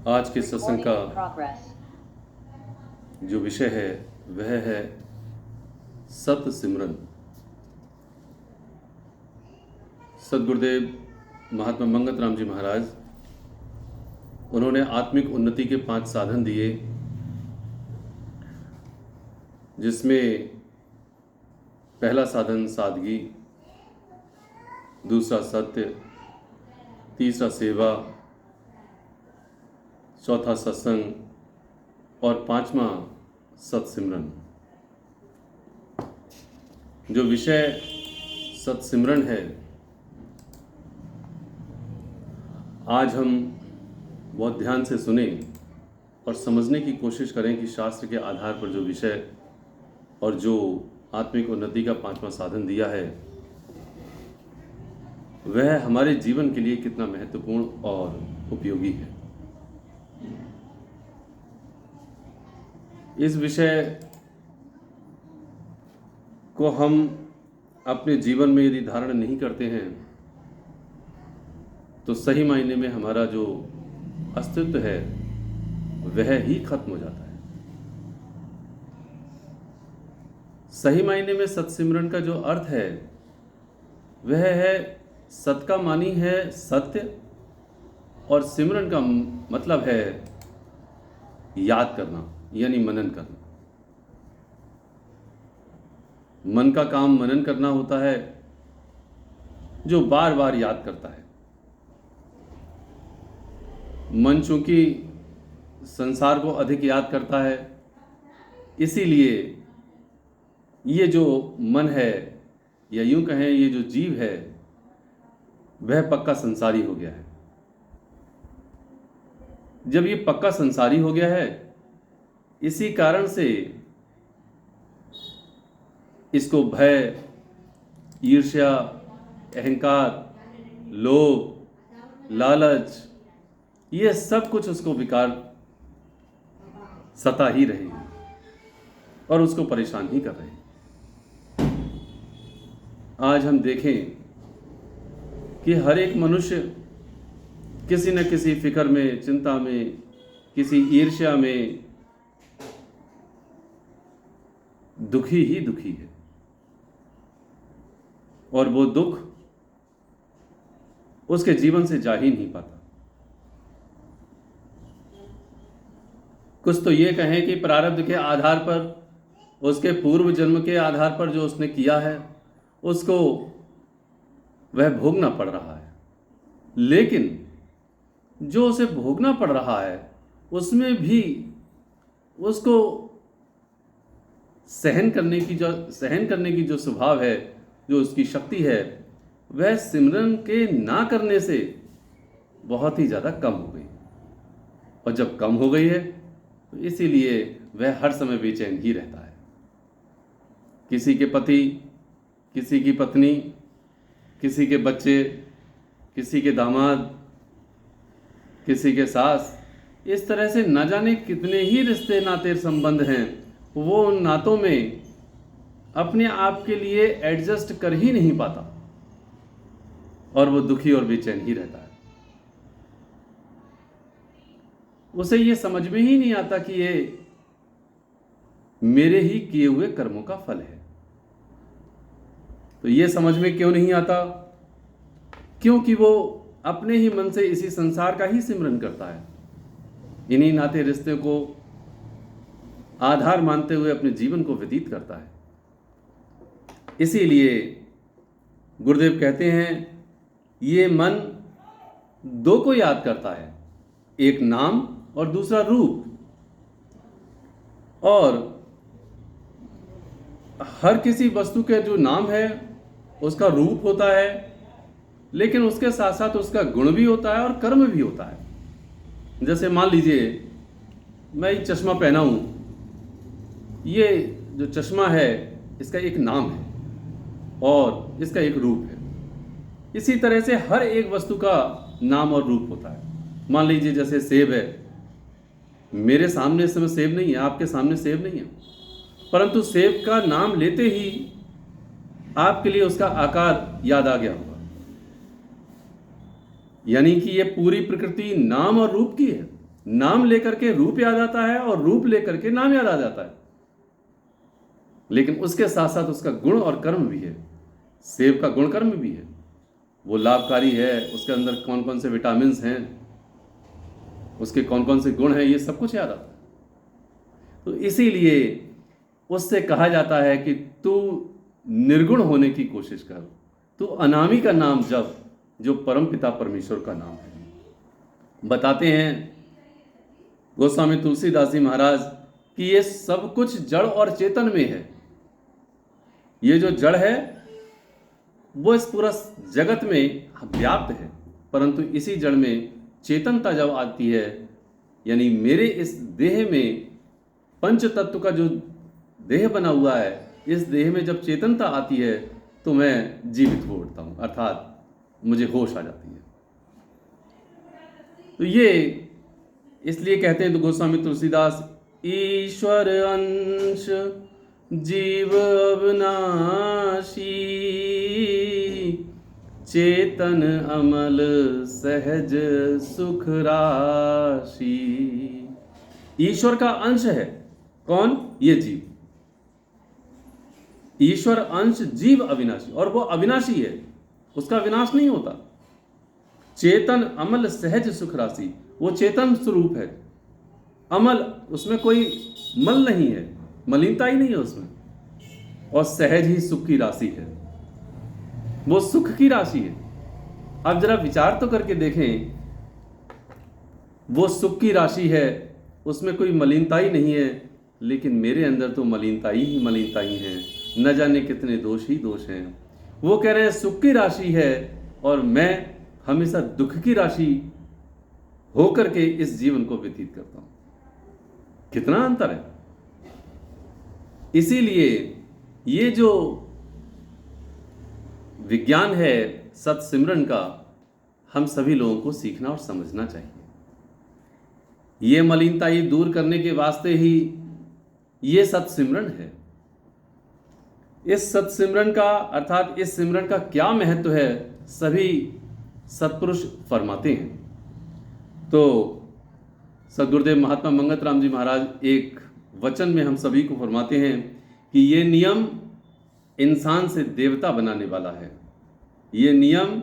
आज के सत्संग का जो विषय है वह है सत सिमरन। सद्गुरुदेव महात्मा मंगत राम जी महाराज, उन्होंने आत्मिक उन्नति के 5 साधन दिए, जिसमें पहला साधन सादगी, दूसरा सत्य, तीसरा सेवा, चौथा सत्संग और 5वां सत्सिमरन। जो विषय सत्सिमरन है, आज हम बहुत ध्यान से सुने और समझने की कोशिश करें कि शास्त्र के आधार पर जो विषय और जो आत्मिक उन्नति का 5वां साधन दिया है वह हमारे जीवन के लिए कितना महत्वपूर्ण और उपयोगी है। इस विषय को हम अपने जीवन में यदि धारण नहीं करते हैं तो सही मायने में हमारा जो अस्तित्व है वह ही खत्म हो जाता है। सही मायने में सत्सिमरन का जो अर्थ है वह है, सत का मानी है सत्य और सिमरन का मतलब है याद करना, यानी मनन करना। मन का काम मनन करना होता है, जो बार बार याद करता है। मन चूंकि संसार को अधिक याद करता है, इसीलिए ये जो मन है या यूं कहें ये जो जीव है वह पक्का संसारी हो गया है। जब ये पक्का संसारी हो गया है, इसी कारण से इसको भय, ईर्ष्या, अहंकार, लोभ, लालच, ये सब कुछ उसको विकार सता ही रहे हैं और उसको परेशान ही कर रहे हैं। आज हम देखें कि हर एक मनुष्य किसी न किसी फिक्र में, चिंता में, किसी ईर्ष्या में दुखी ही दुखी है और वो दुख उसके जीवन से जा ही नहीं पाता। कुछ तो ये कहें कि प्रारब्ध के आधार पर, उसके पूर्व जन्म के आधार पर जो उसने किया है उसको वह भोगना पड़ रहा है, लेकिन जो उसे भोगना पड़ रहा है उसमें भी उसको सहन करने की जो स्वभाव है, जो उसकी शक्ति है, वह सिमरन के ना करने से बहुत ही ज़्यादा कम हो गई। और जब कम हो गई है तो इसीलिए वह हर समय बेचैन ही रहता है। किसी के पति, किसी की पत्नी, किसी के बच्चे, किसी के दामाद, किसी के सास, इस तरह से न जाने कितने ही रिश्ते नाते संबंध हैं, वो उन नातों में अपने आप के लिए एडजस्ट कर ही नहीं पाता और वो दुखी और बेचैन ही रहता है। उसे ये समझ में ही नहीं आता कि ये मेरे ही किए हुए कर्मों का फल है। तो ये समझ में क्यों नहीं आता? क्योंकि वो अपने ही मन से इसी संसार का ही सिमरन करता है, इन्हीं नाते रिश्ते को आधार मानते हुए अपने जीवन को व्यतीत करता है। इसीलिए गुरुदेव कहते हैं, ये मन 2 को याद करता है, एक नाम और दूसरा रूप। और हर किसी वस्तु के जो नाम है उसका रूप होता है, लेकिन उसके साथ साथ उसका गुण भी होता है और कर्म भी होता है। जैसे मान लीजिए मैं ये चश्मा पहना हूं, ये जो चश्मा है इसका एक नाम है और इसका एक रूप है। इसी तरह से हर एक वस्तु का नाम और रूप होता है। मान लीजिए जैसे सेब है, मेरे सामने इस समय सेब नहीं है, आपके सामने सेब नहीं है, परंतु सेब का नाम लेते ही आपके लिए उसका आकार याद आ गया होगा। यानी कि ये पूरी प्रकृति नाम और रूप की है। नाम लेकर के रूप याद आता है और रूप लेकर के नाम याद आ जाता है, लेकिन उसके साथ साथ उसका गुण और कर्म भी है। सेब का गुण कर्म भी है, वो लाभकारी है, उसके अंदर कौन कौन से विटामिन हैं, उसके कौन कौन से गुण हैं, ये सब कुछ याद आता है। तो इसीलिए उससे कहा जाता है कि तू निर्गुण होने की कोशिश कर, तू अनामी का नाम जप, जो परमपिता परमेश्वर का नाम है। बताते हैं गोस्वामी तुलसीदास जी महाराज कि ये सब कुछ जड़ और चेतन में है। ये जो जड़ है वो इस पूरा जगत में व्याप्त है, परंतु इसी जड़ में चेतनता जब आती है, यानी मेरे इस देह में पंच तत्व का जो देह बना हुआ है, इस देह में जब चेतनता आती है तो मैं जीवित हो उठता हूँ, अर्थात मुझे होश आ जाती है। तो ये इसलिए कहते हैं तो गोस्वामी तुलसीदास, ईश्वर अंश जीव अविनाशी, चेतन अमल सहज सुख राशि। ईश्वर का अंश है कौन? ये जीव। ईश्वर अंश जीव अविनाशी, और वो अविनाशी है, उसका विनाश नहीं होता। चेतन अमल सहज सुख राशि, वो चेतन स्वरूप है, अमल, उसमें कोई मल नहीं है, मलिनता ही नहीं है उसमें, और सहज ही सुख की राशि है, वो सुख की राशि है। अब जरा विचार तो करके देखें, वो सुख की राशि है, उसमें कोई मलिनता ही नहीं है, लेकिन मेरे अंदर तो मलिनता ही मलिनता ही है, न जाने कितने दोष ही दोष हैं। वो कह रहे हैं सुख की राशि है और मैं हमेशा दुख की राशि होकर के इस जीवन को व्यतीत करता हूं। कितना अंतर है। इसीलिए ये जो विज्ञान है सत्सिमरन का, हम सभी लोगों को सीखना और समझना चाहिए। ये मलिनता ही दूर करने के वास्ते ही ये सत्सिमरन है। इस सत्सिमरन का, अर्थात इस सिमरन का क्या महत्व है, सभी सत्पुरुष फरमाते हैं। तो सद्गुरुदेव महात्मा मंगत राम जी महाराज एक वचन में हम सभी को फरमाते हैं कि ये नियम इंसान से देवता बनाने वाला है, ये नियम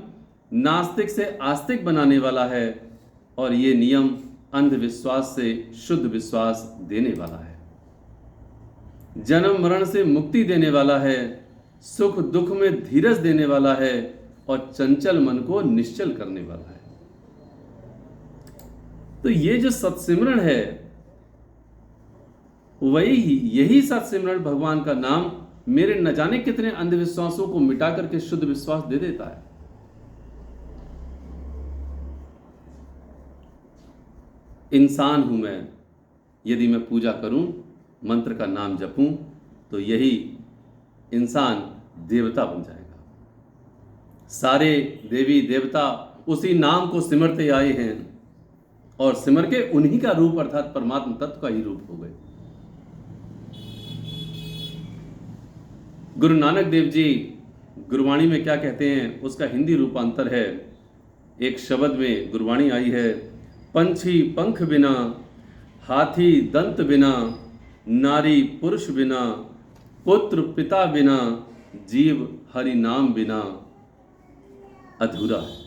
नास्तिक से आस्तिक बनाने वाला है, और ये नियम अंधविश्वास से शुद्ध विश्वास देने वाला है, जन्म मरण से मुक्ति देने वाला है, सुख दुख में धीरज देने वाला है, और चंचल मन को निश्चल करने वाला है। तो ये जो सत्सिमरन है, वही यही सत्सिमरन भगवान का नाम मेरे न जाने कितने अंधविश्वासों को मिटा करके शुद्ध विश्वास दे देता है। इंसान हूं मैं, यदि मैं पूजा करूं, मंत्र का नाम जपूं, तो यही इंसान देवता बन जाएगा। सारे देवी देवता उसी नाम को सिमरते आए हैं, और सिमर के उन्हीं का रूप अर्थात परमात्मा तत्व का ही रूप हो गए। गुरु नानक देव जी गुरबाणी में क्या कहते हैं, उसका हिंदी रूपांतर है। एक शब्द में गुरबाणी आई है, पंछी पंख बिना, हाथी दंत बिना, नारी पुरुष बिना, पुत्र पिता बिना, जीव हरि नाम बिना अधूरा है।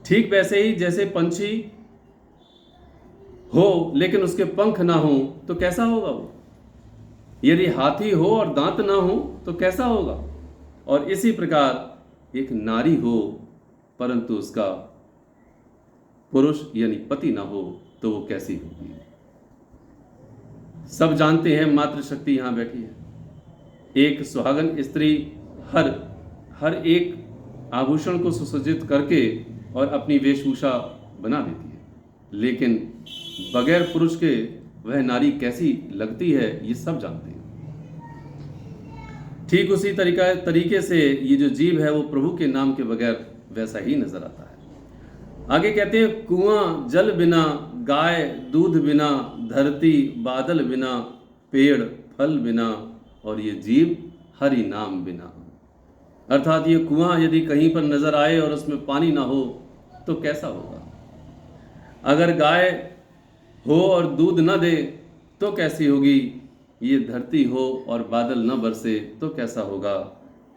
ठीक वैसे ही जैसे पंछी हो लेकिन उसके पंख ना हो तो कैसा होगा वो, यदि हाथी हो और दांत ना हो तो कैसा होगा, और इसी प्रकार एक नारी हो परंतु उसका पुरुष यानी पति ना हो तो वो कैसी होगी। सब जानते हैं मातृशक्ति यहां बैठी है। एक सुहागन स्त्री हर एक आभूषण को सुसज्जित करके और अपनी वेशभूषा बना देती है, लेकिन बगैर पुरुष के वह नारी कैसी लगती है ये सब जानते हैं। ठीक उसी तरीके से ये जो जीव है वो प्रभु के नाम के बगैर वैसा ही नजर आता है। आगे कहते हैं, कुआं जल बिना, गाय दूध बिना, धरती बादल बिना, पेड़ फल बिना, और ये जीव हरि नाम बिना। अर्थात ये कुआं यदि कहीं पर नजर आए और उसमें पानी ना हो तो कैसा होगा, अगर गाय हो और दूध न दे तो कैसी होगी, ये धरती हो और बादल न बरसे तो कैसा होगा,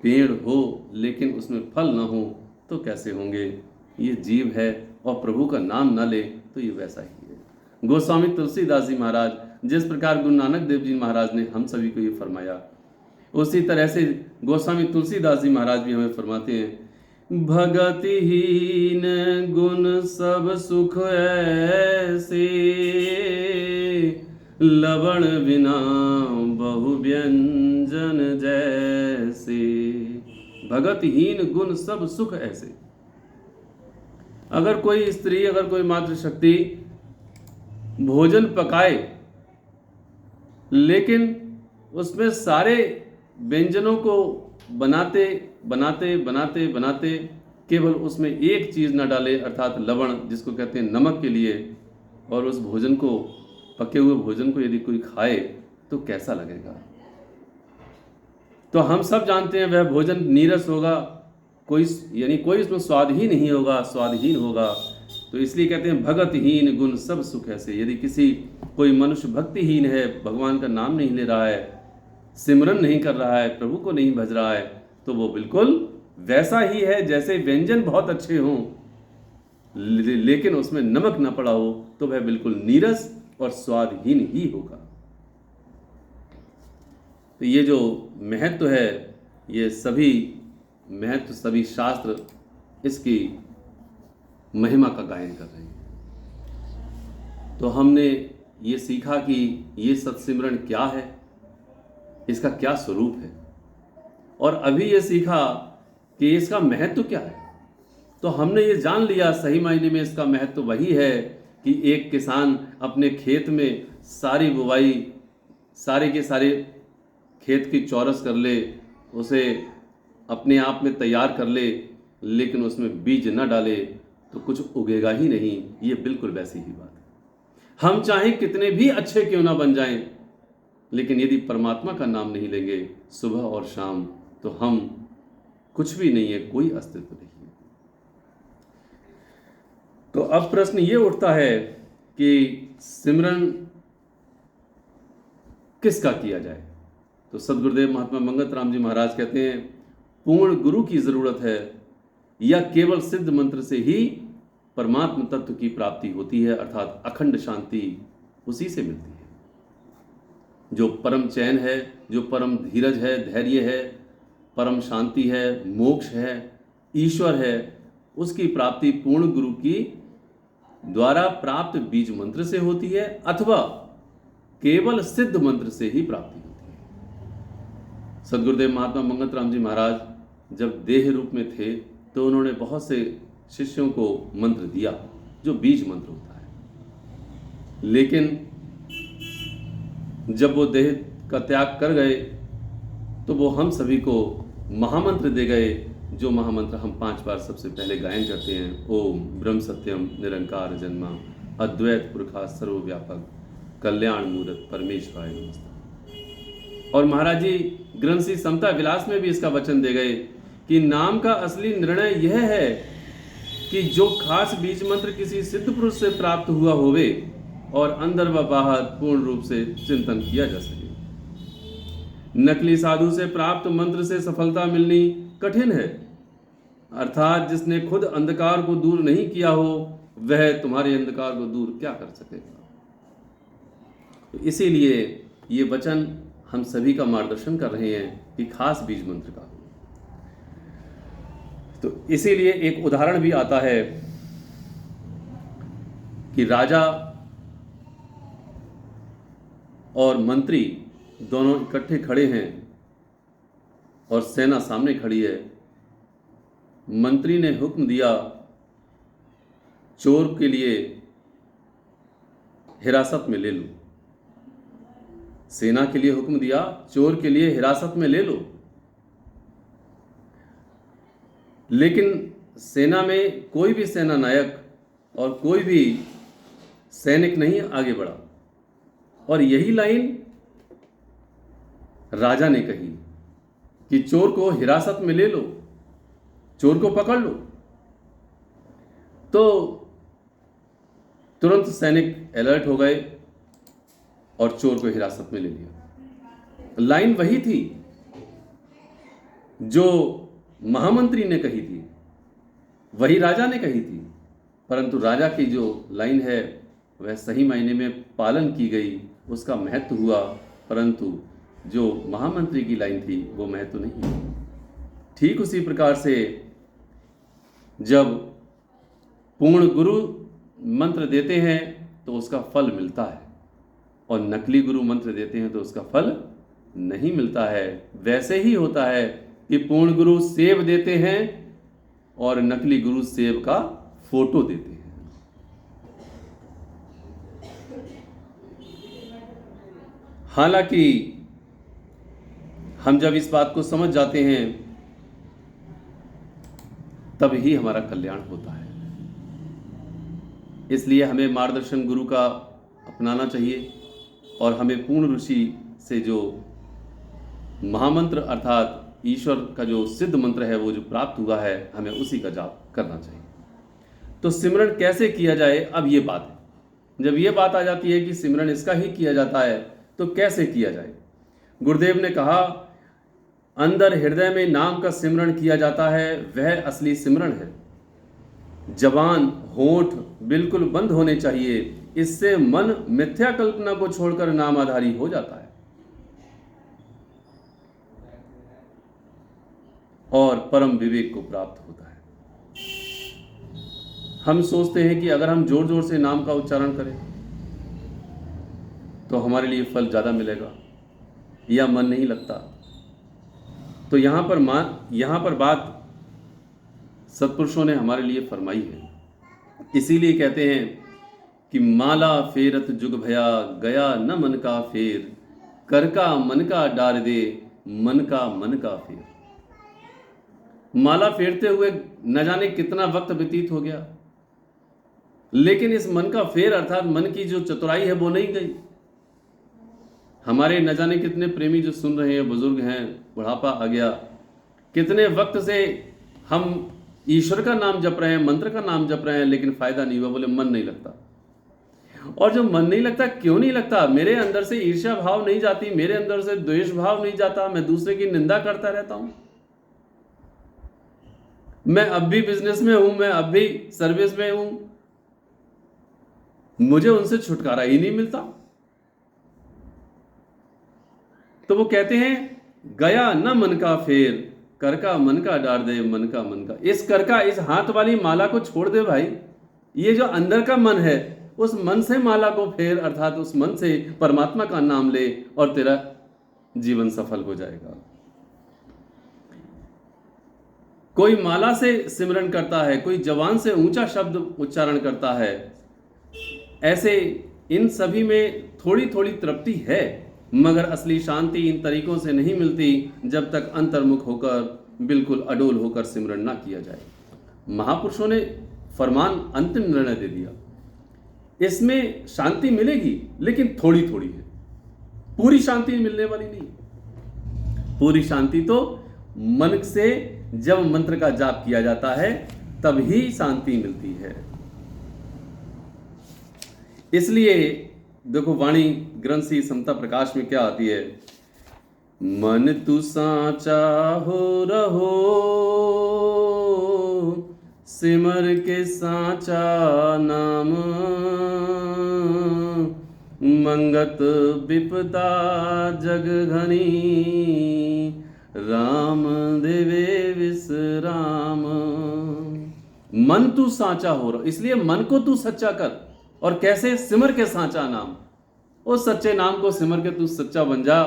पेड़ हो लेकिन उसमें फल न हो तो कैसे होंगे, ये जीव है और प्रभु का नाम न ले तो ये वैसा ही है। गोस्वामी तुलसीदास जी महाराज, जिस प्रकार गुरु नानक देव जी महाराज ने हम सभी को ये फरमाया, उसी तरह से गोस्वामी तुलसीदास जी महाराज भी हमें फरमाते हैं, भगतिहीन गुण सब सुख ऐसे, लवण बिना बहु व्यंजन जैसे। भगतहीन गुण सब सुख ऐसे। अगर कोई स्त्री, अगर कोई मातृशक्ति भोजन पकाए लेकिन उसमें सारे व्यंजनों को बनाते बनाते बनाते बनाते केवल उसमें एक चीज़ न डाले, अर्थात लवण जिसको कहते हैं नमक के लिए, और उस भोजन को, पके हुए भोजन को यदि कोई खाए तो कैसा लगेगा। तो हम सब जानते हैं वह भोजन नीरस होगा, कोई उसमें स्वाद ही नहीं होगा, स्वादहीन होगा। तो इसलिए कहते हैं भगतहीन गुण सब सुख ऐसे। यदि कोई मनुष्य भक्तिहीन है, भगवान का नाम नहीं ले रहा है, सिमरन नहीं कर रहा है, प्रभु को नहीं भज रहा है, तो वो बिल्कुल वैसा ही है जैसे व्यंजन बहुत अच्छे हों लेकिन उसमें नमक न पड़ा हो, तो वह बिल्कुल नीरस और स्वादहीन ही होगा। तो ये जो महत्व है, ये सभी महत्व, सभी शास्त्र इसकी महिमा का गायन कर रहे हैं। तो हमने ये सीखा कि ये सत्सिमरन क्या है, इसका क्या स्वरूप है, और अभी ये सीखा कि इसका महत्व क्या है। तो हमने ये जान लिया सही मायने में इसका महत्व वही है कि एक किसान अपने खेत में सारी बुवाई, सारे के सारे खेत की चौरस कर ले, उसे अपने आप में तैयार कर ले, लेकिन उसमें बीज न डाले तो कुछ उगेगा ही नहीं। ये बिल्कुल वैसी ही बात है। हम चाहे कितने भी अच्छे क्यों ना बन जाएं, लेकिन यदि परमात्मा का नाम नहीं लेंगे सुबह और शाम, तो हम कुछ भी नहीं है, कोई अस्तित्व नहीं है। तो अब प्रश्न ये उठता है कि सिमरन किसका किया जाए। तो सदगुरुदेव महात्मा मंगत राम जी महाराज कहते हैं, पूर्ण गुरु की जरूरत है, या केवल सिद्ध मंत्र से ही परमात्म तत्व की प्राप्ति होती है, अर्थात अखंड शांति उसी से मिलती है। जो परम चैन है, जो परम धीरज है, धैर्य है, परम शांति है, मोक्ष है, ईश्वर है, उसकी प्राप्ति पूर्ण गुरु की द्वारा प्राप्त बीज मंत्र से होती है, अथवा केवल सिद्ध मंत्र से ही प्राप्ति होती है। सदगुरुदेव महात्मा मंगत राम जी महाराज जब देह रूप में थे तो उन्होंने बहुत से शिष्यों को मंत्र दिया जो बीज मंत्र होता है, लेकिन जब वो देह का त्याग कर गए तो वो हम सभी को महामंत्र दे गए, जो महामंत्र हम 5 बार सबसे पहले गायन करते हैं। ओम ब्रह्म सत्यम निरंकार जन्मा अद्वैत पुरखा सर्वव्यापक कल्याण मूर्त परमेश्वराय नमस्ते। और महाराज जी ग्रंथ श्री समता विलास में भी इसका वचन दे गए कि नाम का असली निर्णय यह है कि जो खास बीज मंत्र किसी सिद्ध पुरुष से प्राप्त हुआ होवे और अंदर व बाहर पूर्ण रूप से चिंतन किया जा सके। नकली साधु से प्राप्त मंत्र से सफलता मिलनी कठिन है, अर्थात जिसने खुद अंधकार को दूर नहीं किया हो वह तुम्हारे अंधकार को दूर क्या कर सकेगा। तो इसीलिए ये वचन हम सभी का मार्गदर्शन कर रहे हैं कि खास बीज मंत्र का हो। तो इसीलिए एक उदाहरण भी आता है कि राजा और मंत्री दोनों इकट्ठे खड़े हैं और सेना सामने खड़ी है। मंत्री ने हुक्म दिया चोर के लिए हिरासत में ले लो, सेना के लिए हुक्म दिया चोर के लिए हिरासत में ले लो, लेकिन सेना में कोई भी सेना नायक और कोई भी सैनिक नहीं आगे बढ़ा। और यही लाइन राजा ने कही कि चोर को हिरासत में ले लो, चोर को पकड़ लो। तो तुरंत सैनिक अलर्ट हो गए और चोर को हिरासत में ले लिया। लाइन वही थी जो महामंत्री ने कही थी, वही राजा ने कही थी, परंतु राजा की जो लाइन है वह सही मायने में पालन की गई, उसका महत्व हुआ, परंतु जो महामंत्री की लाइन थी वो महत्व नहीं। ठीक उसी प्रकार से जब पूर्ण गुरु मंत्र देते हैं तो उसका फल मिलता है, और नकली गुरु मंत्र देते हैं तो उसका फल नहीं मिलता है। वैसे ही होता है कि पूर्ण गुरु सेब देते हैं और नकली गुरु सेब का फोटो देते हैं। हालांकि हम जब इस बात को समझ जाते हैं तब ही हमारा कल्याण होता है। इसलिए हमें मार्गदर्शन गुरु का अपनाना चाहिए और हमें पूर्ण ऋषि से जो महामंत्र अर्थात ईश्वर का जो सिद्ध मंत्र है वो जो प्राप्त हुआ है, हमें उसी का जाप करना चाहिए। तो सिमरन कैसे किया जाए, अब ये बात है। जब ये बात आ जाती है कि सिमरन इसका ही किया जाता है तो कैसे किया जाए। गुरुदेव ने कहा, अंदर हृदय में नाम का सिमरन किया जाता है, वह असली सिमरन है। जबान होंठ बिल्कुल बंद होने चाहिए, इससे मन मिथ्या कल्पना को छोड़कर नामाधारी हो जाता है और परम विवेक को प्राप्त होता है। हम सोचते हैं कि अगर हम जोर जोर से नाम का उच्चारण करें तो हमारे लिए फल ज़्यादा मिलेगा, या मन नहीं लगता। तो यहाँ पर बात सत्पुरुषों ने हमारे लिए फरमाई है। इसीलिए कहते हैं कि माला फेरत जुग भया, गया न मन का फेर, कर का मन का डार दे, मन का मन का फेर। माला फेरते हुए न जाने कितना वक्त व्यतीत हो गया, लेकिन इस मन का फेर अर्थात मन की जो चतुराई है वो नहीं गई। हमारे न जाने कितने प्रेमी जो सुन रहे हैं, बुजुर्ग हैं, बुढ़ापा आ गया, कितने वक्त से हम ईश्वर का नाम जप रहे हैं, मंत्र का नाम जप रहे हैं, लेकिन फायदा नहीं हुआ। बोले मन नहीं लगता। और जो मन नहीं लगता, क्यों नहीं लगता? मेरे अंदर से ईर्ष्या भाव नहीं जाती, मेरे अंदर से द्वेष भाव नहीं जाता, मैं दूसरे की निंदा करता रहता हूं। मैं अब भी बिजनेस में हूं, मैं अब भी सर्विस में हूं, मुझे उनसे छुटकारा ही नहीं मिलता। तो वो कहते हैं, गया न मन का फेर, कर का मन का डार दे, मन का मन का। इस कर का, इस हाथ वाली माला को छोड़ दे भाई। ये जो अंदर का मन है, उस मन से माला को फेर, अर्थात उस मन से परमात्मा का नाम ले और तेरा जीवन सफल हो जाएगा। कोई माला से सिमरन करता है, कोई जबान से ऊंचा शब्द उच्चारण करता है। ऐसे इन सभी में थोड़ी थोड़ी तृप्ति है, मगर असली शांति इन तरीकों से नहीं मिलती जब तक अंतर्मुख होकर, बिल्कुल अडोल होकर सिमरन ना किया जाए। महापुरुषों ने फरमान अंतिम निर्णय दे दिया, इसमें शांति मिलेगी लेकिन थोड़ी थोड़ी है, पूरी शांति मिलने वाली नहीं। पूरी शांति तो मन से जब मंत्र का जाप किया जाता है तब ही शांति मिलती है। इसलिए देखो, वाणी ग्रंथ सी समता प्रकाश में क्या आती है, मन तू साचा हो रहो, सिमर के साचा नाम, मंगत विपदा जग घनी, राम देवे विश्राम। मन तू साचा हो रहा, इसलिए मन को तू सच्चा कर। और कैसे? सिमर के साचा नाम, उस सच्चे नाम को सिमर के तू सच्चा बन जा।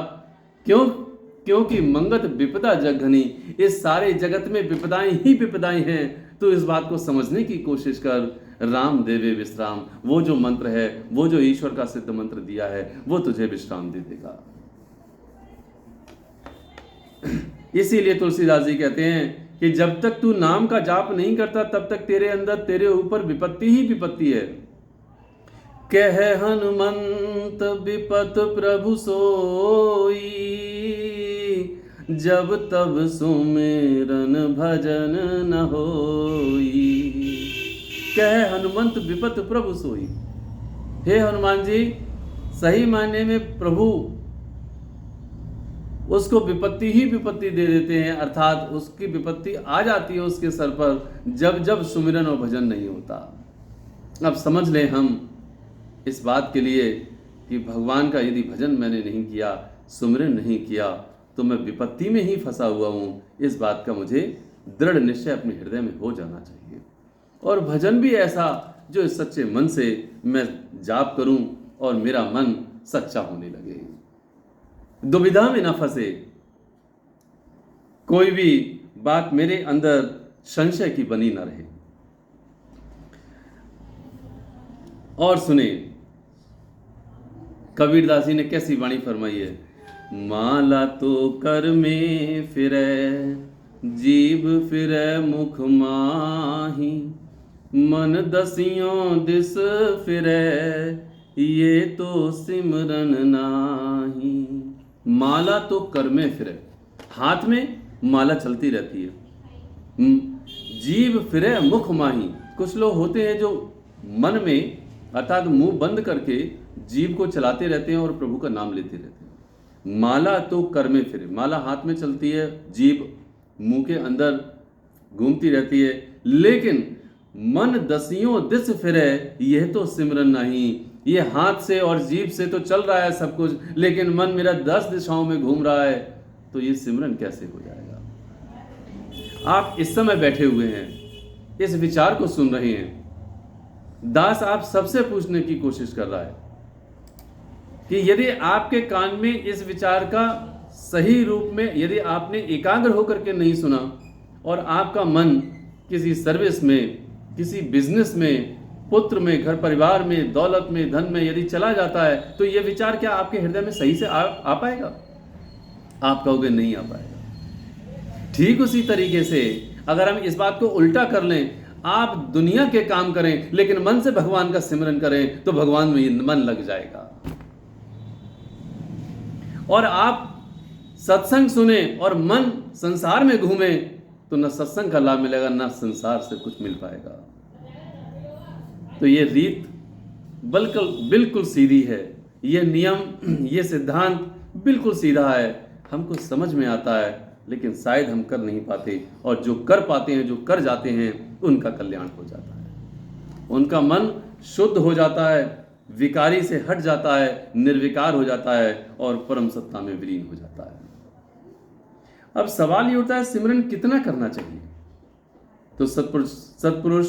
क्योंकि मंगत विपदा जग घनी, इस सारे जगत में विपदाएं ही विपदाएं हैं। तो इस बात को समझने की कोशिश कर। राम देवे विश्राम, वो जो मंत्र है, वो जो ईश्वर का सिद्ध मंत्र दिया है, वो तुझे विश्राम दे देगा। इसीलिए तुलसीदास जी कहते हैं कि जब तक तू नाम का जाप नहीं करता तब तक तेरे अंदर, तेरे ऊपर विपत्ति ही विपत्ति है। कह हनुमंत विपत प्रभु सोई, जब तब सुमिरन भजन न होई। कह हनुमंत विपत प्रभु सोई, हे हनुमान जी, सही मायने में प्रभु उसको विपत्ति ही विपत्ति दे देते हैं, अर्थात उसकी विपत्ति आ जाती है उसके सर पर जब जब सुमिरन और भजन नहीं होता। अब समझ लें हम इस बात के लिए कि भगवान का यदि भजन मैंने नहीं किया, सुमिरन नहीं किया, तो मैं विपत्ति में ही फंसा हुआ हूँ। इस बात का मुझे दृढ़ निश्चय अपने हृदय में हो जाना चाहिए। और भजन भी ऐसा जो इस सच्चे मन से मैं जाप करूं और मेरा मन सच्चा होने लगे, दुविधा में न फंसे, कोई भी बात मेरे अंदर संशय की बनी न रहे। और सुने कबीरदास जी ने कैसी वाणी फरमाई है, माला तो कर में फिरै, जीव फिरै मुख माही, मन दसियों दिस फिरै, ये तो सिमरन नाही। माला तो कर में फिरै, हाथ में माला चलती रहती है। जीव फिरै मुख माही, कुछ लोग होते हैं जो मन में अर्थात मुंह बंद करके जीव को चलाते रहते हैं और प्रभु का नाम लेते रहते हैं। माला तो कर में फिरे, माला हाथ में चलती है, जीव मुंह के अंदर घूमती रहती है, लेकिन मन दसियों दिस फिरे, यह तो सिमरन नहीं। ये हाथ से और जीभ से तो चल रहा है सब कुछ, लेकिन मन मेरा 10 दिशाओं में घूम रहा है, तो ये सिमरन कैसे हो जाएगा। आप इस समय बैठे हुए हैं, इस विचार को सुन रहे हैं। दास आप सबसे पूछने की कोशिश कर रहा है कि यदि आपके कान में इस विचार का सही रूप में यदि आपने एकाग्र होकर के नहीं सुना और आपका मन किसी सर्विस में, किसी बिजनेस में, पुत्र में, घर परिवार में, दौलत में, धन में यदि चला जाता है, तो यह विचार क्या आपके हृदय में सही से आ पाएगा? आप कहोगे नहीं आ पाएगा। ठीक उसी तरीके से अगर हम इस बात को उल्टा कर लें, आप दुनिया के काम करें लेकिन मन से भगवान का सिमरन करें, तो भगवान में मन लग जाएगा। और आप सत्संग सुने और मन संसार में घूमे, तो न सत्संग का लाभ मिलेगा, न संसार से कुछ मिल पाएगा। तो ये रीत बिल्कुल सीधी है, ये नियम, ये सिद्धांत बिल्कुल सीधा है, हमको समझ में आता है, लेकिन शायद हम कर नहीं पाते। और जो कर पाते हैं, जो कर जाते हैं, उनका कल्याण हो जाता है, उनका मन शुद्ध हो जाता है, विकारी से हट जाता है, निर्विकार हो जाता है और परम सत्ता में विलीन हो जाता है। अब सवाल ये उठता है, सिमरन कितना करना चाहिए? तो सतपुरुष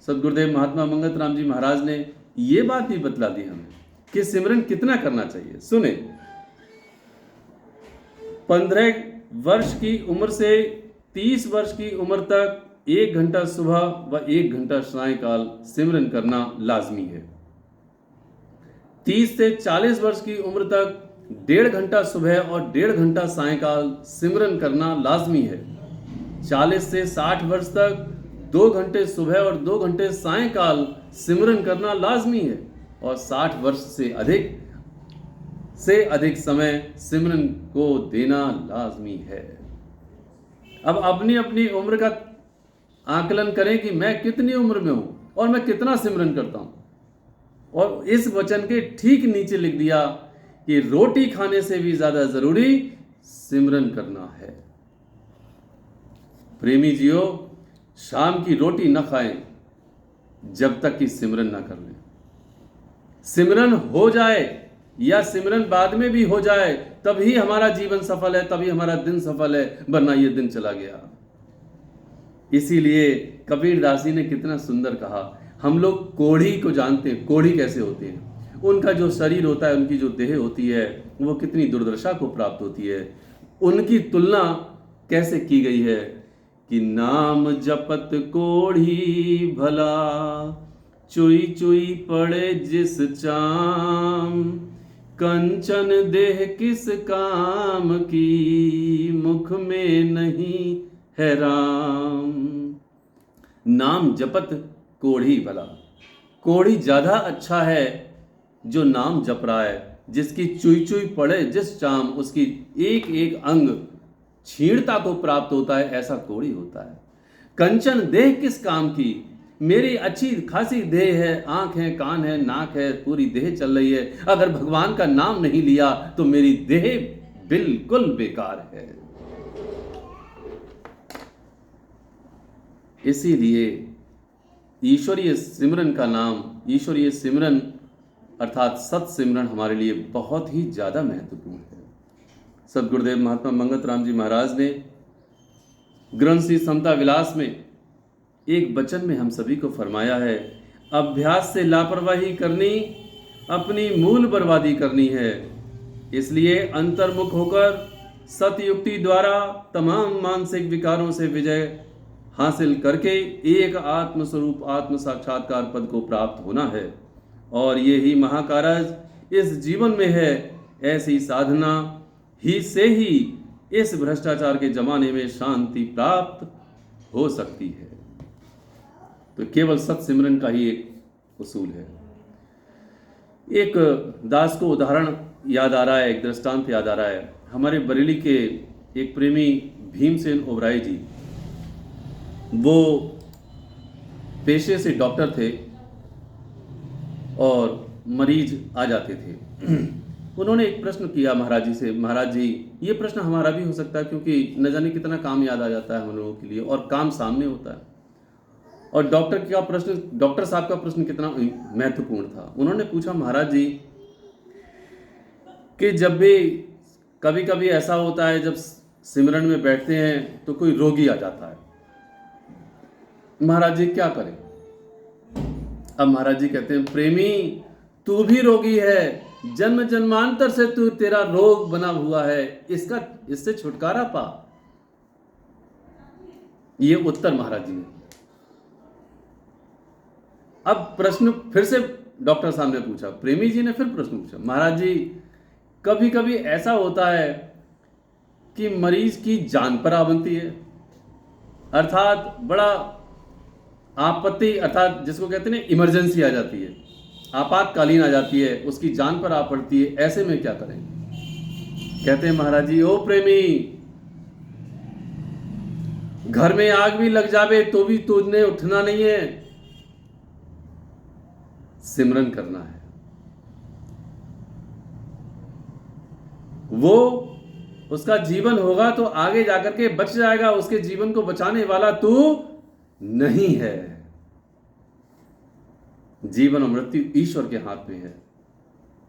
सदगुरुदेव महात्मा मंगत राम जी महाराज ने ये बात भी बतला दी हमें कि सिमरन कितना करना चाहिए। सुने, 15 वर्ष की उम्र से 30 वर्ष की उम्र तक 1 घंटा सुबह व 1 घंटा सायंकाल सिमरन करना लाजमी है। 30 से 40 वर्ष की उम्र तक 1.5 घंटा सुबह और 1.5 घंटा सायंकाल सिमरन करना लाजमी है। 40 से 60 वर्ष तक 2 घंटे सुबह और 2 घंटे सायंकाल सिमरन करना लाजमी है। और 60 वर्ष से अधिक समय सिमरन को देना लाजमी है। अब अपनी अपनी उम्र का आकलन करें कि मैं कितनी उम्र में हूं और मैं कितना सिमरन करता हूं। और इस वचन के ठीक नीचे लिख दिया कि रोटी खाने से भी ज्यादा जरूरी सिमरन करना है। प्रेमी जियो, शाम की रोटी न खाएं जब तक कि सिमरन न कर लें। सिमरन हो जाए या सिमरन बाद में भी हो जाए, तभी हमारा जीवन सफल है, तभी हमारा दिन सफल है, वरना ये दिन चला गया। इसीलिए कबीरदास जी ने कितना सुंदर कहा। हम लोग कोढ़ी को जानते हैं, कोढ़ी कैसे होते हैं, उनका जो शरीर होता है, उनकी जो देह होती है, वो कितनी दुर्दशा को प्राप्त होती है। उनकी तुलना कैसे की गई है कि नाम जपत कोढ़ी भला, चुई चुई पड़े जिस चाम, कंचन देह किस काम की, मुख में नहीं है राम। नाम जपत कोढ़ी भला, कोढ़ी ज्यादा अच्छा है जो नाम जप रहा है, जिसकी चुई चुई पड़े जिस चाम, उसकी एक एक अंग क्षीणता को प्राप्त होता है, ऐसा कोढ़ी होता है। कंचन देह किस काम की, मेरी अच्छी खासी देह है, आंख है, कान है, नाक है, पूरी देह चल रही है। अगर भगवान का नाम नहीं लिया तो मेरी देह बिल्कुल बेकार है। इसीलिए ईश्वरीय सिमरन का नाम, ईश्वरीय सिमरन अर्थात सत सिमरन हमारे लिए बहुत ही ज़्यादा महत्वपूर्ण है। सदगुरुदेव महात्मा मंगत राम जी महाराज ने ग्रंथ श्री समता विलास में एक वचन में हम सभी को फरमाया है, अभ्यास से लापरवाही करनी अपनी मूल बर्बादी करनी है। इसलिए अंतर्मुख होकर सतयुक्ति द्वारा तमाम मानसिक विकारों से विजय हासिल करके एक आत्मस्वरूप आत्म साक्षात्कार पद को प्राप्त होना है। और ये ही महाकारज इस जीवन में है। ऐसी साधना ही से ही इस भ्रष्टाचार के जमाने में शांति प्राप्त हो सकती है। तो केवल सत सिमरन का ही एक उसूल है। एक दास को उदाहरण याद आ रहा है, एक दृष्टांत याद आ रहा है। हमारे बरेली के एक प्रेमी भीमसेन ओबराय जी, वो पेशे से डॉक्टर थे और मरीज आ जाते थे। उन्होंने एक प्रश्न किया महाराज जी से, महाराज जी ये प्रश्न हमारा भी हो सकता है, क्योंकि न जाने कितना काम याद आ जाता है हम लोगों के लिए और काम सामने होता है, और डॉक्टर साहब का प्रश्न कितना महत्वपूर्ण था। उन्होंने पूछा, महाराज जी कि जब भी कभी कभी ऐसा होता है जब सिमरन में बैठते हैं तो कोई रोगी आ जाता है, महाराज जी क्या करें? अब महाराज जी कहते हैं, प्रेमी तू भी रोगी है, जन्म जन्मांतर से तू तेरा रोग बना हुआ है, इससे छुटकारा पा। ये उत्तर महाराज जी ने। अब प्रश्न फिर से डॉक्टर साहब ने पूछा, प्रेमी जी ने फिर प्रश्न पूछा, महाराज जी कभी कभी ऐसा होता है कि मरीज की जान पर आ बनती है, अर्थात बड़ा आपत्ति, अर्थात जिसको कहते हैं इमरजेंसी आ जाती है, आपातकालीन आ जाती है, उसकी जान पर आ पड़ती है, ऐसे में क्या करें? कहते हैं महाराज जी, ओ प्रेमी, घर में आग भी लग जावे तो भी तुझने उठना नहीं है, सिमरन करना है। वो उसका जीवन होगा तो आगे जाकर के बच जाएगा, उसके जीवन को बचाने वाला तू नहीं है। जीवन और मृत्यु ईश्वर के हाथ में है,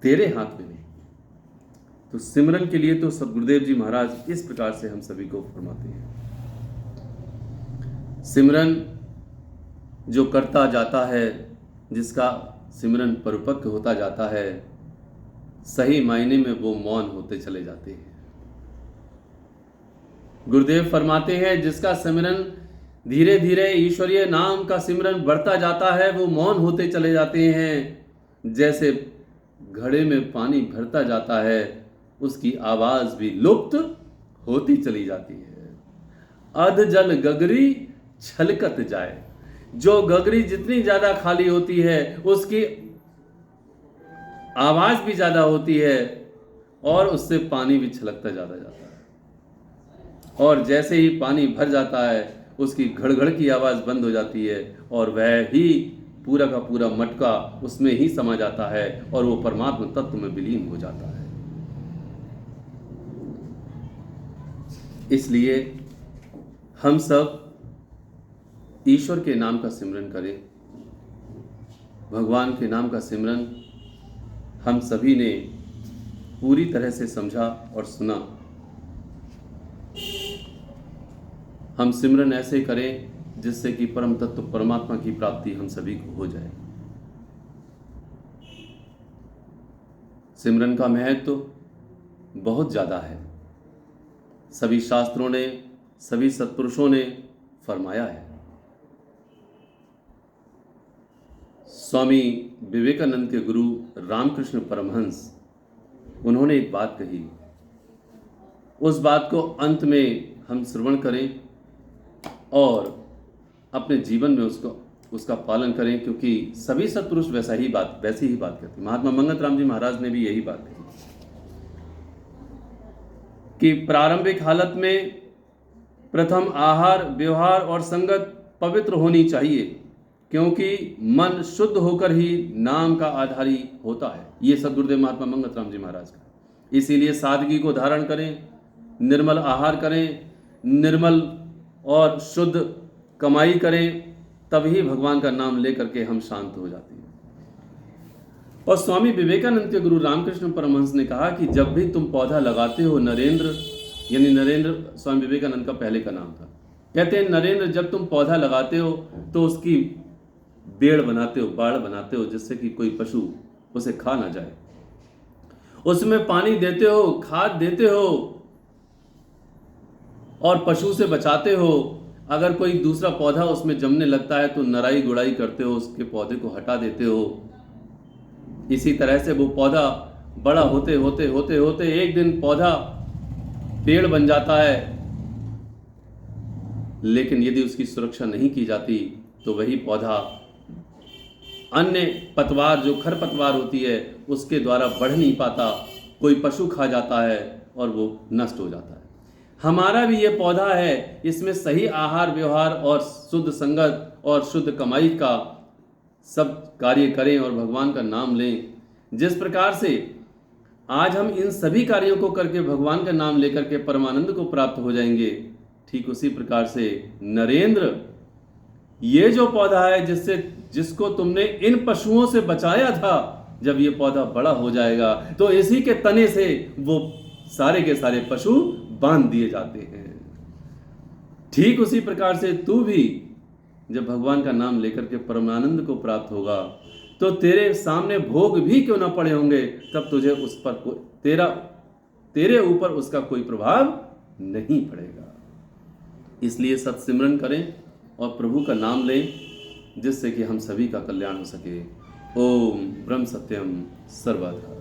तेरे हाथ में नहीं। तो सिमरन के लिए तो सदगुरुदेव जी महाराज इस प्रकार से हम सभी को फरमाते हैं, सिमरन जो करता जाता है, जिसका सिमरन परिपक्व होता जाता है, सही मायने में वो मौन होते चले जाते हैं। गुरुदेव फरमाते हैं, जिसका सिमरन धीरे धीरे ईश्वरीय नाम का सिमरन बढ़ता जाता है, वो मौन होते चले जाते हैं। जैसे घड़े में पानी भरता जाता है, उसकी आवाज भी लुप्त होती चली जाती है। अध जल गगरी छलकत जाए, जो गगरी जितनी ज्यादा खाली होती है उसकी आवाज भी ज्यादा होती है और उससे पानी भी छलकता ज्यादा जाता है। और जैसे ही पानी भर जाता है उसकी घड़घड़ की आवाज बंद हो जाती है और वह ही पूरा का पूरा मटका उसमें ही समा जाता है और वो परमात्मा तत्व में विलीन हो जाता है। इसलिए हम सब ईश्वर के नाम का सिमरन करें। भगवान के नाम का सिमरन हम सभी ने पूरी तरह से समझा और सुना। हम सिमरन ऐसे करें जिससे कि परम तत्व परमात्मा की प्राप्ति हम सभी को हो जाए। सिमरन का महत्व बहुत ज़्यादा है, सभी शास्त्रों ने, सभी सत्पुरुषों ने फरमाया है। स्वामी विवेकानंद के गुरु रामकृष्ण परमहंस, उन्होंने एक बात कही, उस बात को अंत में हम श्रवण करें और अपने जीवन में उसका पालन करें, क्योंकि सभी सत्पुरुष वैसी ही बात कहते। महात्मा मंगत राम जी महाराज ने भी यही बात कही कि प्रारंभिक हालत में प्रथम आहार, व्यवहार और संगत पवित्र होनी चाहिए क्योंकि मन शुद्ध होकर ही नाम का आधारी होता है। ये सद्गुरुदेव महात्मा मंगत राम जी महाराज का। इसीलिए सादगी को धारण करें, निर्मल आहार करें, निर्मल और शुद्ध कमाई करें, तभी भगवान का नाम लेकर के हम शांत हो जाते हैं। और स्वामी विवेकानंद के गुरु रामकृष्ण परमहंस ने कहा कि जब भी तुम पौधा लगाते हो, नरेंद्र, यानी नरेंद्र स्वामी विवेकानंद का पहले का नाम था, कहते हैं नरेंद्र जब तुम पौधा लगाते हो तो उसकी बेड़ बनाते हो, बाड़ बनाते हो, जिससे कि कोई पशु उसे खा ना जाए। उसमें पानी देते हो, खाद देते हो और पशु से बचाते हो। अगर कोई दूसरा पौधा उसमें जमने लगता है तो नराई गुड़ाई करते हो, उसके पौधे को हटा देते हो। इसी तरह से वो पौधा बड़ा होते होते होते होते एक दिन पौधा पेड़ बन जाता है। लेकिन यदि उसकी सुरक्षा नहीं की जाती तो वही पौधा अन्य पतवार, जो खरपतवार होती है, उसके द्वारा बढ़ नहीं पाता, कोई पशु खा जाता है और वो नष्ट हो जाता है। हमारा भी ये पौधा है, इसमें सही आहार व्यवहार और शुद्ध संगत और शुद्ध कमाई का सब कार्य करें और भगवान का नाम लें। जिस प्रकार से आज हम इन सभी कार्यों को करके भगवान का नाम लेकर के परमानंद को प्राप्त हो जाएंगे, ठीक उसी प्रकार से नरेंद्र, ये जो पौधा है जिसको तुमने इन पशुओं से बचाया था, जब ये पौधा बड़ा हो जाएगा तो इसी के तने से वो सारे के सारे पशु बांध दिए जाते हैं। ठीक उसी प्रकार से तू भी जब भगवान का नाम लेकर के परमानंद को प्राप्त होगा तो तेरे सामने भोग भी क्यों ना पड़े होंगे, तब तुझे उस पर तेरे ऊपर उसका कोई प्रभाव नहीं पड़ेगा। इसलिए सत्सिमरन करें और प्रभु का नाम लें, जिससे कि हम सभी का कल्याण हो सके। ओम ब्रह्म सत्यम सर्वदा।